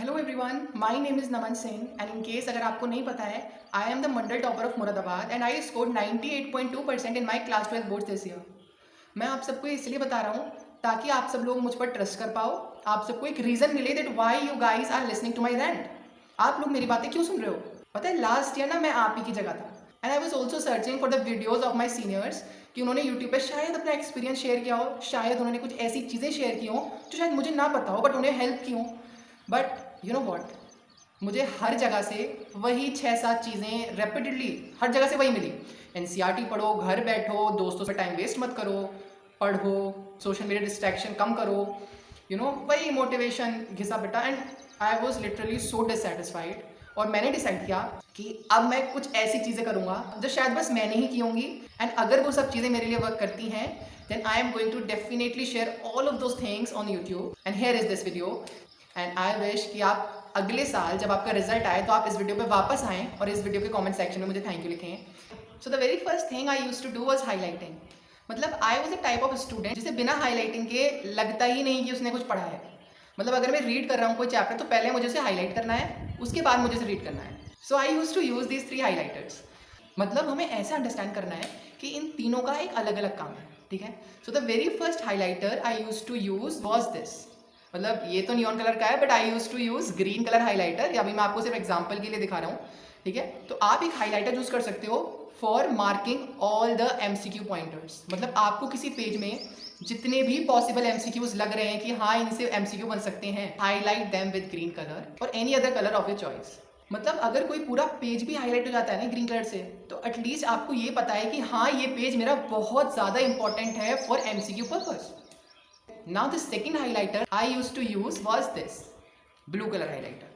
Hello everyone, my name is Naman Singh and in case अगर आपको नहीं पता है, I am the Mandal topper of Moradabad and I scored 98.2% in my class 12 board this year. मैं आप सबको इसलिए बता रहा हूँ ताकि आप सब लोग मुझ पर ट्रस्ट कर पाओ, आप सबको एक रीज़न मिले that why you guys are listening to my rant. आप लोग मेरी बातें क्यों सुन रहे हो? पता है लास्ट ईयर ना मैं आप ही की जगह था and I was also searching for the videos of my seniors कि उन्होंने यूट्यूब पर शायद अपना एक्सपीरियंस शेयर किया हो, शायद उन्होंने कुछ ऐसी चीज़ें शेयर की हों जो शायद मुझे ना पता हो बट उन्हें हेल्प की हों। बट यू नो वॉट, मुझे हर जगह से वही 6-7 चीज़ें रेपिटेडली हर जगह से वही मिली। एनसीईआरटी पढ़ो, घर बैठो, दोस्तों से टाइम वेस्ट मत करो, पढ़ो, सोशल मीडिया डिस्ट्रैक्शन कम करो, वही मोटिवेशन घिसा पिटा and I was literally so dissatisfied. और मैंने डिसाइड किया कि अब मैं कुछ ऐसी चीज़ें करूँगा जो शायद बस मैंने ही की होंगी एंड अगर वो सब चीज़ें मेरे लिए वर्क करती हैं then I am going to definitely share all of those things on YouTube and here is this video. And I wish कि आप अगले साल जब आपका रिजल्ट आए तो आप इस वीडियो पे वापस आएँ और इस वीडियो के कमेंट सेक्शन में मुझे थैंक यू लिखें। So the very first thing I used to do was highlighting. मतलब I was a type of student जिसे बिना हाईलाइटिंग के लगता ही नहीं कि उसने कुछ पढ़ा है। मतलब अगर मैं रीड कर रहा हूँ कोई चैप्टर तो पहले मुझे उसे हाईलाइट करना है, उसके बाद मुझे उसे रीड करना है। So I used to use these 3 highlighters. मतलब हमें ऐसे अंडरस्टैंड करना है कि इन तीनों का एक अलग अलग काम है, ठीक है। So the very first highlighter I used to use was this. मतलब ये तो नियॉन कलर का है but I use to use green colour highlighter. अभी मैं आपको सिर्फ एग्जांपल के लिए दिखा रहा हूँ, ठीक है। तो आप एक हाईलाइटर यूज कर सकते हो for marking all the MCQ pointers. मतलब आपको किसी पेज में जितने भी पॉसिबल एमसीक्यूज लग रहे हैं कि हाँ इनसे एमसीक्यू बन सकते हैं, highlight them with green colour और any other colour of your choice. मतलब अगर कोई पूरा पेज भी हाईलाइट हो जाता है ना ग्रीन कलर से तो एटलीस्ट आपको ये पता है कि हाँ ये पेज मेरा बहुत ज़्यादा इंपॉर्टेंट है for MCQ purpose. Now the second highlighter I used to use was this blue color highlighter.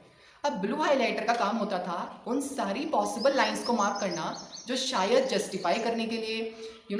अब ब्लू हाइलाइटर का काम होता था उन सारी पॉसिबल लाइंस को मार्क करना जो शायद जस्टिफाई करने के लिए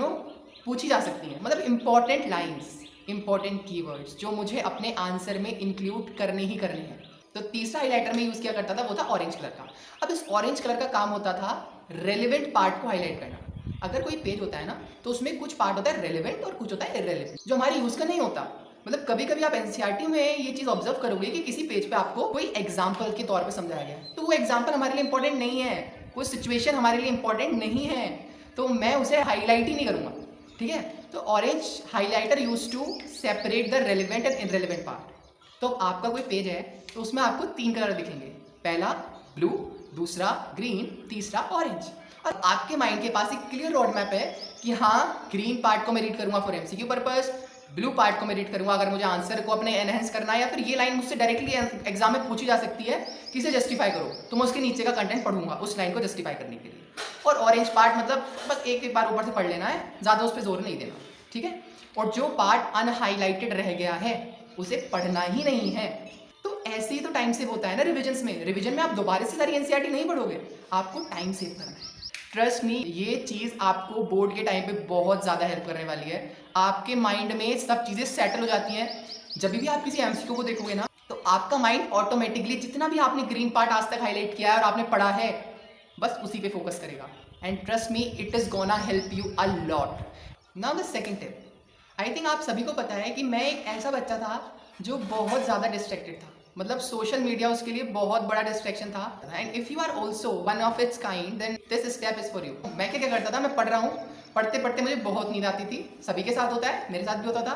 पूछी जा सकती हैं। मतलब इंपॉर्टेंट लाइंस, इंपॉर्टेंट कीवर्ड्स जो मुझे अपने आंसर में इंक्लूड करने ही करने हैं। तो तीसरा हाइलाइटर में यूज़ किया करता था वो था ऑरेंज कलर का। अब इस ऑरेंज कलर का काम होता था रेलिवेंट पार्ट को हाईलाइट करना। अगर कोई पेज होता है ना तो उसमें कुछ पार्ट होता है रेलिवेंट और कुछ होता है इररेलेवेंट जो हमारे यूज़ का नहीं होता। मतलब कभी कभी आप एनसीईआरटी में ये चीज़ ऑब्जर्व करोगे कि किसी पेज पे आपको कोई एग्जाम्पल के तौर पे समझाया गया है तो वो एग्जाम्पल हमारे लिए इंपॉर्टेंट नहीं है, कोई सिचुएशन हमारे लिए इंपॉर्टेंट नहीं है, तो मैं उसे हाईलाइट ही नहीं करूँगा, ठीक है। तो orange highlighter use to separate the relevant and irrelevant part. तो आपका कोई पेज है तो उसमें आपको 3 कलर दिखेंगे, पहला ब्लू, दूसरा ग्रीन, तीसरा ऑरेंज। और आपके माइंड के पास एक क्लियर रोड मैप है कि हाँ ग्रीन पार्ट को मैं रीड करूँगा for MCQ purpose, blue part को मैं रीड करूँगा अगर मुझे आंसर को अपने एनहेंस करना है या फिर ये लाइन मुझसे डायरेक्टली एग्जाम में पूछी जा सकती है कि इसे जस्टिफाई करो तो मैं उसके नीचे का कंटेंट पढ़ूंगा उस लाइन को जस्टिफाई करने के लिए। और ऑरेंज पार्ट मतलब बस एक बार ऊपर से पढ़ लेना है, ज़्यादा उस पर जोर नहीं देना, ठीक है। और जो पार्ट अनहाईलाइटेड रह गया है उसे पढ़ना ही नहीं है। तो ऐसे ही तो टाइम सेव होता है ना रिविजन में। रिविजन में आप दोबारा से सारी एनसीईआरटी नहीं पढ़ोगे, आपको टाइम सेव करना है। ट्रस्ट मी, ये चीज़ आपको बोर्ड के टाइम पे बहुत ज़्यादा हेल्प करने वाली है। आपके माइंड में सब चीज़ें सेटल हो जाती हैं। जब भी आप किसी एमसीक्यू को देखोगे ना तो आपका माइंड ऑटोमेटिकली जितना भी आपने ग्रीन पार्ट आज तक हाईलाइट किया है और आपने पढ़ा है बस उसी पे फोकस करेगा and trust me it is gonna help you a lot. Now the second tip, I think आप सभी को पता है कि मैं एक ऐसा बच्चा था जो बहुत ज़्यादा डिस्ट्रैक्टेड था। मतलब सोशल मीडिया उसके लिए बहुत बड़ा डिस्ट्रैक्शन था and if you are also one of its kind then this step is for you. मैं क्या करता था, मैं पढ़ रहा हूँ, पढ़ते पढ़ते मुझे बहुत नींद आती थी। सभी के साथ होता है, मेरे साथ भी होता था।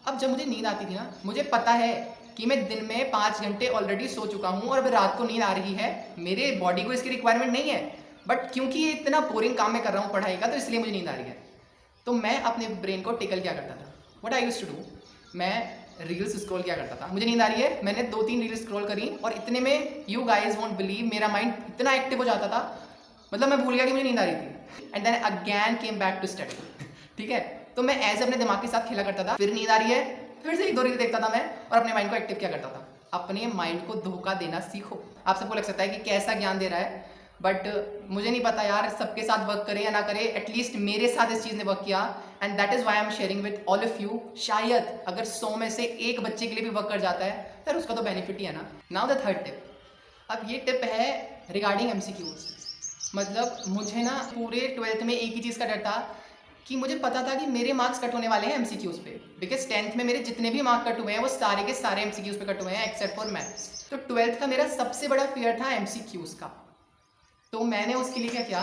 अब जब मुझे नींद आती थी ना, मुझे पता है कि मैं दिन में 5 घंटे ऑलरेडी सो चुका हूँ और अभी रात को नींद आ रही है, मेरे बॉडी को इसकी रिक्वायरमेंट नहीं है, बट क्योंकि ये इतना बोरिंग काम मैं कर रहा हूँ पढ़ाई का तो इसलिए मुझे नींद आ रही है। तो मैं अपने ब्रेन को टिकल क्या करता था, what I used to do, मैं रील्स स्क्रॉल किया करता था। मुझे नींद आ रही है, मैंने 2-3 रील्स स्क्रॉल करी और इतने में यू गाइज वोंट बिलीव मेरा माइंड इतना एक्टिव हो जाता था, मतलब मैं भूल गया कि मुझे नींद आ रही थी and then again came back to study, ठीक है। तो मैं ऐसे अपने दिमाग के साथ खेला करता था, फिर नींद आ रही है, फिर से 1-2 रील देखता था मैं और अपने माइंड को एक्टिव किया करता था। अपने माइंड को धोखा देना सीखो। आप सबको लग सकता है कि कैसा ज्ञान दे रहा है, बट मुझे नहीं पता यार सबके साथ वर्क करे या ना करे, एटलीस्ट मेरे साथ इस चीज़ ने वर्क किया and that is why I am sharing with all of you. शायद अगर 100 में से एक बच्चे के लिए भी वर्क कर जाता है फिर उसका तो बेनिफिट ही है ना। नाउ द थर्ड टिप, अब ये टिप है रिगार्डिंग एमसीक्यूज। मतलब मुझे ना पूरे 12th में एक ही चीज़ का डर था कि मुझे पता था कि मेरे मार्क्स कट होने वाले हैं एमसीक्यूज पे, बिकॉज 10th में मेरे जितने भी मार्क कट हुए हैं वो सारे के सारे एमसीक्यूज पे कट हुए हैं एक्सेप्ट फॉर मैथ्स। तो 12th का मेरा सबसे बड़ा फियर था एमसीक्यूज का। तो मैंने उसके लिए क्या किया,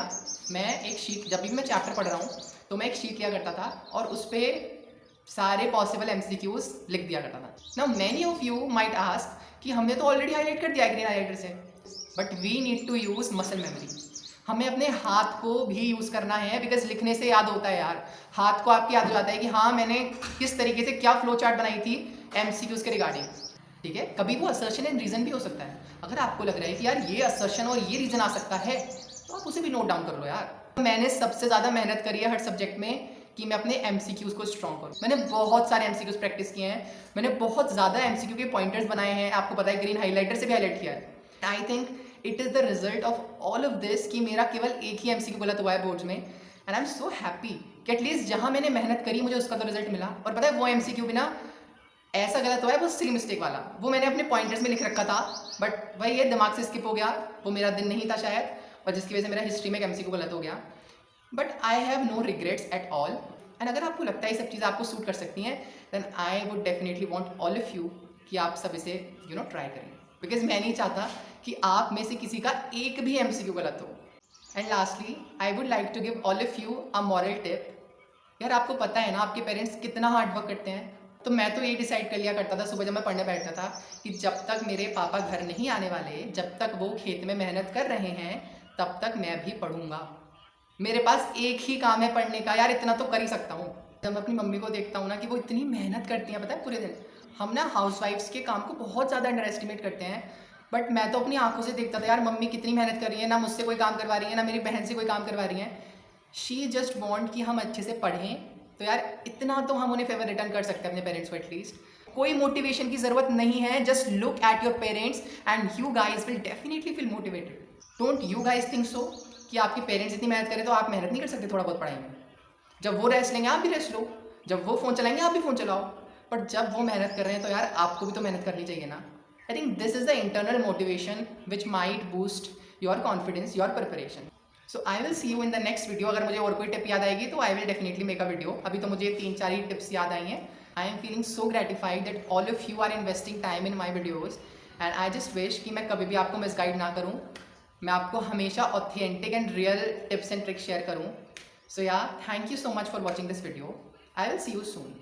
मैं एक शीट, जब भी मैं चैप्टर पढ़ रहा हूँ तो मैं एक शीट लिया करता था और उस पर सारे पॉसिबल एमसीक्यूज लिख दिया करता था। Now many of you might ask कि हमने तो ऑलरेडी हाईलाइट कर दिया है ग्रीन हाईलाइटर से, but we need to use muscle memory. हमें अपने हाथ को भी यूज़ करना है, बिकॉज लिखने से याद होता है यार। हाथ को आपकी याद हो जाता है कि हाँ मैंने किस तरीके से क्या फ्लो चार्ट बनाई थी एमसीक्यूज के रिगार्डिंग, ठीक है। कभी वो असर्शन एंड रीज़न भी हो सकता है। अगर आपको लग रहा है कि यार ये असर्शन और ये रीज़न आ सकता है तो आप उसे भी नोट डाउन कर लो यार। मैंने सबसे ज़्यादा मेहनत करी है हर सब्जेक्ट में कि मैं अपने एमसीक्यूज को स्ट्रॉन्ग करूँ। मैंने बहुत सारे एमसीक्यूज प्रैक्टिस किए हैं, मैंने बहुत ज़्यादा एमसीक्यू के पॉइंटर्स बनाए हैं, आपको पता है ग्रीन हाईलाइटर से भी हाईलाइट किया है। I think it is the result of all of this कि मेरा केवल एक ही एमसीक्यू गलत हुआ है बोर्ड्स में, and I am so happy कि एटलीस्ट जहाँ मैंने मेहनत करी मुझे उसका तो रिजल्ट मिला। और पता है वो एमसीक्यू भी ना ऐसा गलत हुआ है, वो सिली मिस्टेक वाला, वो मैंने अपने पॉइंटर्स में लिख रखा था, बट वही ये दिमाग से स्किप हो गया, वो मेरा दिन नहीं था शायद, और जिसकी वजह से मेरा हिस्ट्री में एक एमसीक्यू गलत हो गया। But I have no regrets at all, and अगर आपको लगता है ये सब चीज़ें आपको सूट कर सकती हैं, then I would definitely want all of you कि आप सब इसे ट्राई करें, बिकॉज मैं नहीं चाहता कि आप में से किसी का एक भी एमसीक्यू गलत हो। And lastly I would like to give all of you a moral tip. यार आपको पता है ना आपके पेरेंट्स कितना हार्ड वर्क करते हैं, तो मैं तो ये डिसाइड कर लिया करता था सुबह जब मैं पढ़ने बैठता था कि जब तक मेरे पापा घर नहीं आने वाले, जब तक वो खेत में मेहनत कर रहे हैं, तब तक मैं भी पढ़ूंगा। मेरे पास एक ही काम है पढ़ने का, यार इतना तो कर ही सकता हूँ। जब मैं अपनी मम्मी को देखता हूँ ना कि वो इतनी मेहनत करती हैं, पता है पूरे दिन, हम ना हाउसवाइफ्स के काम को बहुत ज़्यादा अंडर एस्टिमेट करते हैं, बट मैं तो अपनी आंखों से देखता था यार मम्मी कितनी मेहनत कर रही है, ना मुझसे कोई काम करवा रही है ना मेरी बहन से कोई काम करवा रही है। शी जस्ट वॉन्ट कि हम अच्छे से पढ़ें, तो यार इतना तो हम उन्हें फेवर रिटर्न कर सकते हैं अपने पेरेंट्स को एटलीस्ट। कोई मोटिवेशन की ज़रूरत नहीं है, just look at your parents and you guys will definitely feel motivated. Don't you guys think so कि आपके पेरेंट्स इतनी मेहनत करें तो आप मेहनत नहीं कर सकते थोड़ा बहुत पढ़ाई में? जब वो रेस्ट लेंगे आप भी रेस्ट लो, जब वो फ़ोन चलाएंगे आप भी फ़ोन चलाओ, बट जब वो मेहनत कर रहे हैं तो यार आपको भी तो मेहनत करनी चाहिए ना। I think this is the internal motivation which might boost your confidence, your preparation. So I will see you in the next video. अगर मुझे और कोई टिप याद आएगी तो I will definitely make a video. अभी तो मुझे 3-4 ही टिप्स याद आई हैं। I am feeling so gratified that all of you are investing time in my videos, and I just wish कि मैं कभी भी आपको मिसगाइड ना करूँ, मैं आपको हमेशा authentic and real tips and tricks share करूँ। सो या thank you so much for watching this video. I will see you soon.